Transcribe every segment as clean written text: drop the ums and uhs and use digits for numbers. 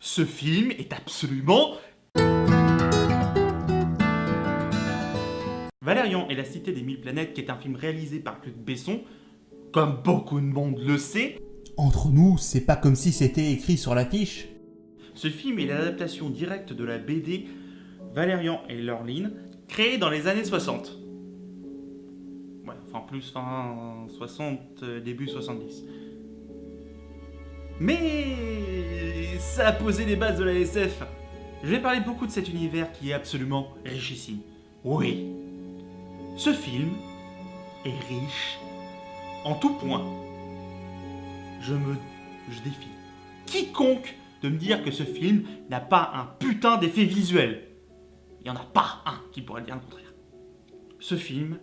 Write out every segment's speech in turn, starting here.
Ce film est absolument... Valérian et la Cité des Mille Planètes, qui est un film réalisé par Luc Besson, comme beaucoup de monde le sait. Entre nous, c'est pas comme si c'était écrit sur l'affiche. Ce film est l'adaptation directe de la BD Valérian et Laureline, créée dans les années 60. Ouais, enfin plus fin 60, début 70. Mais ça a posé les bases de la SF. Je vais parler beaucoup de cet univers qui est absolument richissime. Oui, ce film est riche en tout point. Je défie quiconque de me dire que ce film n'a pas un putain d'effet visuel. Il n'y en a pas un qui pourrait dire le contraire. Ce film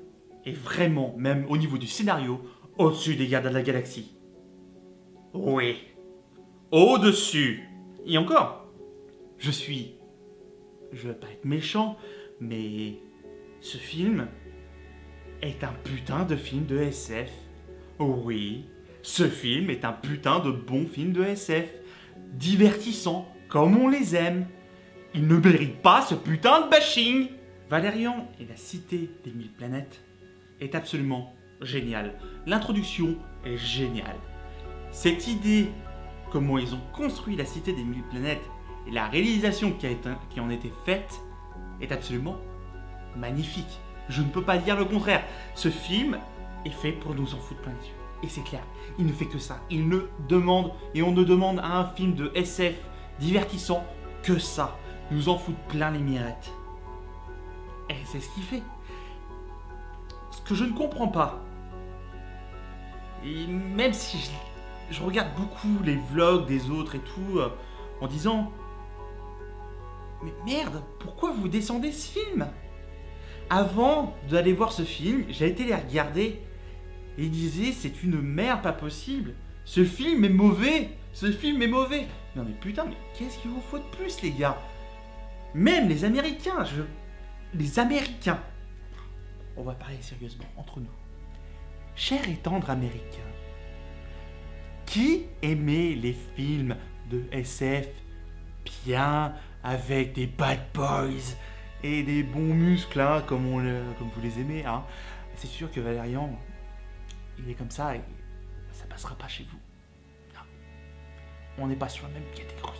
est vraiment, même au niveau du scénario, au-dessus des Gardiens de la Galaxie. Oui, au-dessus. Et encore, je veux pas être méchant, mais ce film est un putain de film de SF. Oui, ce film est un putain de bon film de SF. Divertissant, comme on les aime. Il ne mérite pas ce putain de bashing. Valérian et la Cité des Mille Planètes est absolument génial. L'introduction est géniale. Cette idée, comment ils ont construit la Cité des Mille Planètes et la réalisation qui en était faite est absolument magnifique. Je ne peux pas dire le contraire. Ce film est fait pour nous en foutre plein les yeux. Et c'est clair, il ne fait que ça. Il ne demande, et on ne demande à un film de SF divertissant que ça. Nous en foutre plein les mirettes. Et c'est ce qu'il fait. Ce que je ne comprends pas, et même si je regarde beaucoup les vlogs des autres et tout, en disant « Mais merde, pourquoi vous descendez ce film ?» Avant d'aller voir ce film, j'ai été les regarder et ils disaient « C'est une merde pas possible. Ce film est mauvais. Ce film est mauvais. » Non mais putain, mais qu'est-ce qu'il vous faut de plus les gars? Même les Américains, les Américains. On va parler sérieusement entre nous. Chers et tendres Américains, qui aimait les films de SF bien avec des bad boys et des bons muscles, hein, comme vous les aimez, hein? C'est sûr que Valérian, il est comme ça et ça passera pas chez vous. Non. On n'est pas sur la même catégorie.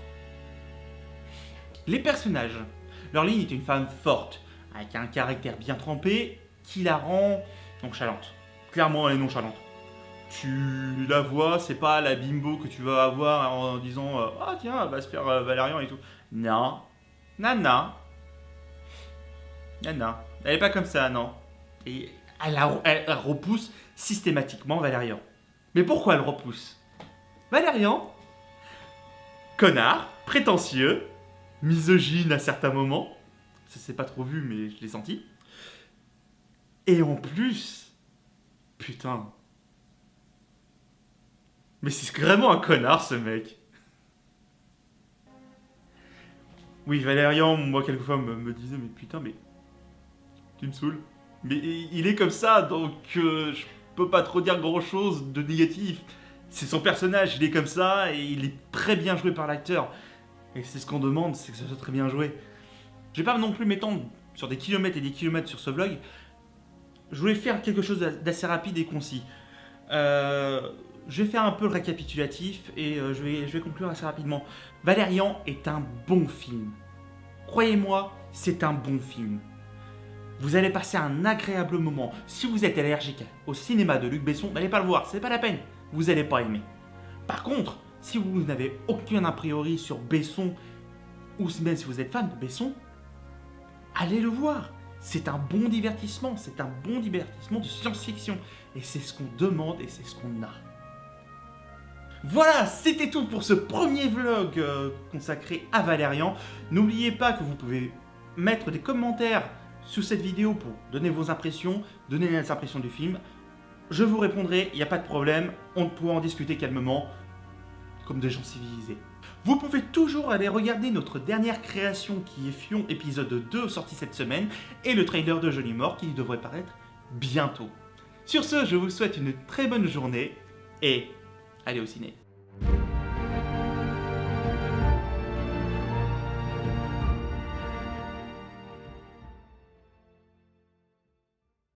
Les personnages. Laureline est une femme forte, avec un caractère bien trempé, qui la rend nonchalante. Clairement, elle est nonchalante. Tu la vois, c'est pas la bimbo que tu vas avoir en disant « Ah tiens, elle va se faire Valérian et tout. » Non. Nana. Nana. Elle est pas comme ça, non. Et elle repousse systématiquement Valérian. Mais pourquoi elle repousse? Valérian, connard, prétentieux, misogyne à certains moments. Ça s'est pas trop vu, mais je l'ai senti. Et en plus, putain. Mais c'est vraiment un connard, ce mec. Oui, Valérian, moi, quelquefois, me disait, mais putain, mais tu me saoules. Mais il est comme ça, donc je peux pas trop dire grand-chose de négatif. C'est son personnage, il est comme ça, et il est très bien joué par l'acteur. Et c'est ce qu'on demande, c'est que ça soit très bien joué. Je vais pas non plus m'étendre sur des kilomètres et des kilomètres sur ce vlog. Je voulais faire quelque chose d'assez rapide et concis. Je vais faire un peu le récapitulatif et je vais conclure assez rapidement. Valérian est un bon film. Croyez-moi, c'est un bon film. Vous allez passer un agréable moment. Si vous êtes allergique au cinéma de Luc Besson, n'allez pas le voir, c'est pas la peine. Vous n'allez pas aimer. Par contre, si vous n'avez aucun a priori sur Besson, ou même si vous êtes fan de Besson, allez le voir. C'est un bon divertissement, de science-fiction. Et c'est ce qu'on demande et c'est ce qu'on a. Voilà, c'était tout pour ce premier vlog consacré à Valérian. N'oubliez pas que vous pouvez mettre des commentaires sous cette vidéo pour donner vos impressions, donner les impressions du film. Je vous répondrai, il n'y a pas de problème, on pourra en discuter calmement, comme des gens civilisés. Vous pouvez toujours aller regarder notre dernière création qui est Fion épisode 2 sorti cette semaine et le trailer de Johnny Mort qui devrait paraître bientôt. Sur ce, je vous souhaite une très bonne journée et allez au ciné.